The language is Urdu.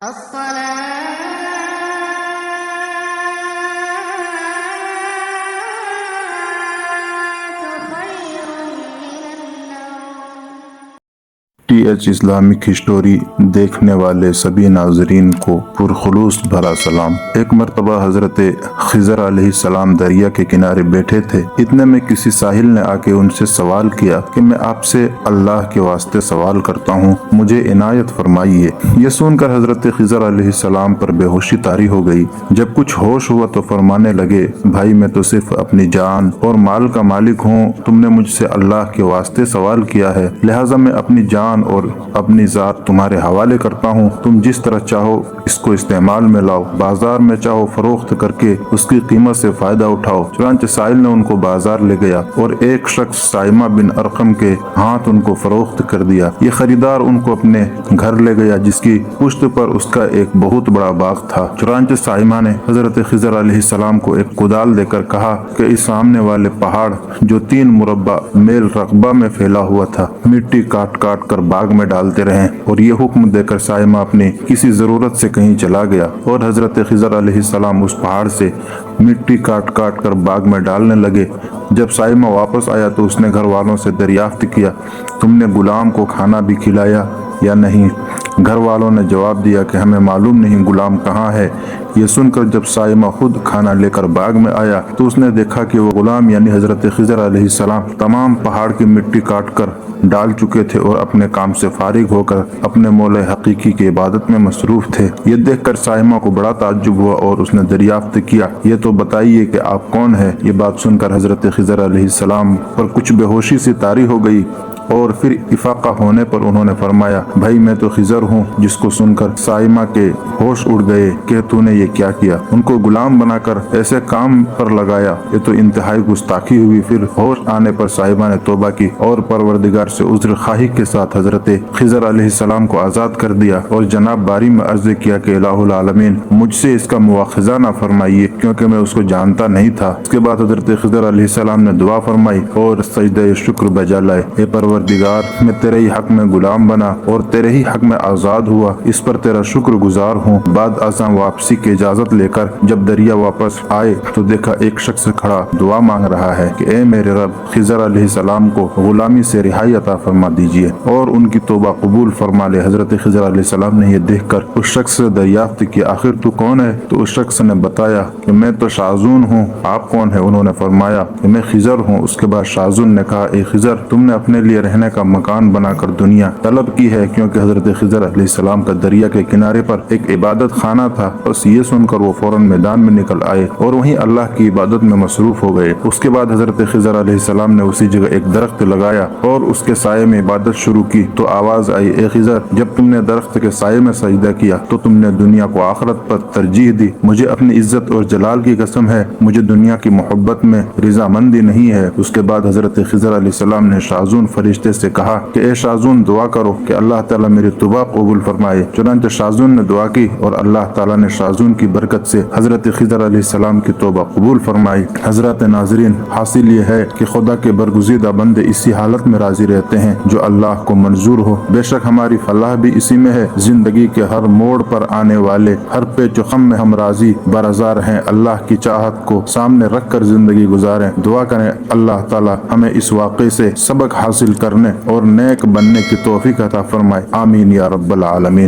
الصلاة خير من النوم۔ ٹی ایچ اسلامک ہسٹوری دیکھنے والے سبھی ناظرین کو پرخلوص بھرا سلام۔ ایک مرتبہ حضرت خضر علیہ السلام دریا کے کنارے بیٹھے تھے، اتنے میں کسی ساحل نے آ کے ان سے سوال کیا کہ میں آپ سے اللہ کے واسطے سوال کرتا ہوں، مجھے عنایت فرمائیے۔ یہ سن کر حضرت خضر علیہ السلام پر بے ہوشی طاری ہو گئی۔ جب کچھ ہوش ہوا تو فرمانے لگے، بھائی میں تو صرف اپنی جان اور مال کا مالک ہوں، تم نے مجھ سے اللہ کے واسطے سوال کیا ہے، لہٰذا میں اپنی جان اور اپنی ذات تمہارے حوالے کرتا ہوں، تم جس طرح چاہو اس کو استعمال میں لاؤ، بازار میں چاہو فروخت کر کے اس کی قیمت سے فائدہ اٹھاؤ۔ چنانچہ سائل نے ان کو بازار لے گیا اور ایک شخص سائمہ بن ارقم کے ہاتھ ان کو فروخت کر دیا۔ یہ خریدار ان کو اپنے گھر لے گیا جس کی پشت پر اس کا ایک بہت بڑا باغ تھا۔ چنانچہ سائمہ نے حضرت خضر علیہ السلام کو ایک کدال دے کر کہا کہ اس سامنے والے پہاڑ جو 3 مربع میل رقبہ میں پھیلا ہوا تھا، مٹی کاٹ کاٹ کر باغ میں ڈالتے رہیں، اور یہ حکم دے کر سائمہ اپنی کسی ضرورت سے کہیں چلا گیا اور حضرت خضر علیہ السلام اس پہاڑ سے مٹی کاٹ کاٹ کر باغ میں ڈالنے لگے۔ جب سائمہ واپس آیا تو اس نے گھر والوں سے دریافت کیا، تم نے غلام کو کھانا بھی کھلایا یا نہیں؟ گھر والوں نے جواب دیا کہ ہمیں معلوم نہیں غلام کہاں ہے۔ یہ سن کر جب سائمہ خود کھانا لے کر باغ میں آیا تو اس نے دیکھا کہ وہ غلام یعنی حضرت خضر علیہ السلام تمام پہاڑ کی مٹی کاٹ کر ڈال چکے تھے اور اپنے کام سے فارغ ہو کر اپنے مولا حقیقی کی عبادت میں مصروف تھے۔ یہ دیکھ کر سائمہ کو بڑا تعجب ہوا اور اس نے دریافت کیا، یہ تو بتائیے کہ آپ کون ہیں؟ یہ بات سن کر حضرت خضر علیہ السلام پر کچھ بے ہوشی سی طاری ہو گئی اور پھر افاقہ ہونے پر انہوں نے فرمایا، بھائی میں تو خضر ہوں۔ جس کو سن کر سائمہ کے ہوش اڑ گئے کہ تو نے یہ کیا کیا، ان کو غلام بنا کر ایسے کام پر لگایا، یہ تو انتہائی گستاخی ہوئی۔ پھر ہوش آنے پر سائمہ نے توبہ کی اور پروردگار سے عذر خواہی کے ساتھ حضرت خضر علیہ السلام کو آزاد کر دیا اور جناب باری میں عرض کیا کہ الہ العالمین مجھ سے اس کا مواخذہ نہ فرمائیے کیونکہ میں اس کو جانتا نہیں تھا۔ اس کے بعد حضرت خضر علیہ السلام نے دعا فرمائی اور سجدہ شکر بجا لائے، اے پروردگار میں تیرے ہی حق میں غلام بنا اور تیرے ہی حق میں آزاد ہوا، اس پر تیرا شکر گزار ہوں۔ بعد ازاں واپسی کی اجازت لے کر جب دریا واپس آئے تو دیکھا ایک شخص کھڑا دعا مانگ رہا ہے کہ اے میرے رب، خضر علیہ السلام کو غلامی سے رہائی عطا فرما دیجیے اور ان کی توبہ قبول فرما لے۔ حضرت خضر علیہ السلام نے یہ دیکھ کر اس شخص سے دریافت کی، آخر تو کون ہے؟ تو اس شخص نے بتایا کہ میں تو شازون ہوں، آپ کون ہیں؟ انہوں نے فرمایا کہ میں خضر ہوں۔ اس کے بعد شازون نے کہا، اے خضر، تم نے اپنے لیے رہنے کا مکان بنا کر دنیا طلب کی ہے، کیونکہ حضرت خضر علیہ السلام کا دریا کے کنارے پر ایک عبادت خانہ تھا۔ بس یہ سن کر وہ فوراً میدان میں نکل آئے اور وہیں اللہ کی عبادت میں مصروف ہو گئے۔ اس کے بعد حضرت خضر علیہ السلام نے اسی جگہ ایک درخت لگایا اور اس کے سائے میں عبادت شروع کی تو آواز آئی، اے خضر، جب تم نے درخت کے سائے میں سجدہ کیا تو تم نے دنیا کو آخرت پر ترجیح دی۔ مجھے اپنی عزت اور جلال کی قسم ہے، مجھے دنیا کی محبت میں رضامندی نہیں ہے۔ اس کے بعد حضرت خضر علیہ السلام نے شازون فرشتے سے کہا کہ اے شازون، دعا کرو کہ اللہ تعالیٰ میری توبہ قبول فرمائے۔ چنانچہ شازون نے دعا کی اور اللہ تعالیٰ نے شازون کی برکت سے حضرت خضر علیہ السلام کی توبہ قبول فرمائی۔ حضرات ناظرین، حاصل یہ ہے کہ خدا کے برگزیدہ بندے اسی حالت میں راضی رہتے ہیں جو اللہ کو منظور ہو۔ بے شک ہماری فلاح بھی اسی میں ہے۔ زندگی کے ہر موڑ پر آنے والے ہر پیچ و خم میں ہم راضی برازار ہیں، اللہ کی چاہت کو سامنے رکھ کر زندگی گزاریں۔ دعا کریں اللہ تعالیٰ ہمیں اس واقعے سے سبق حاصل کرنے اور نیک بننے کی توفیق عطا فرمائے، آمین یا رب العالمین۔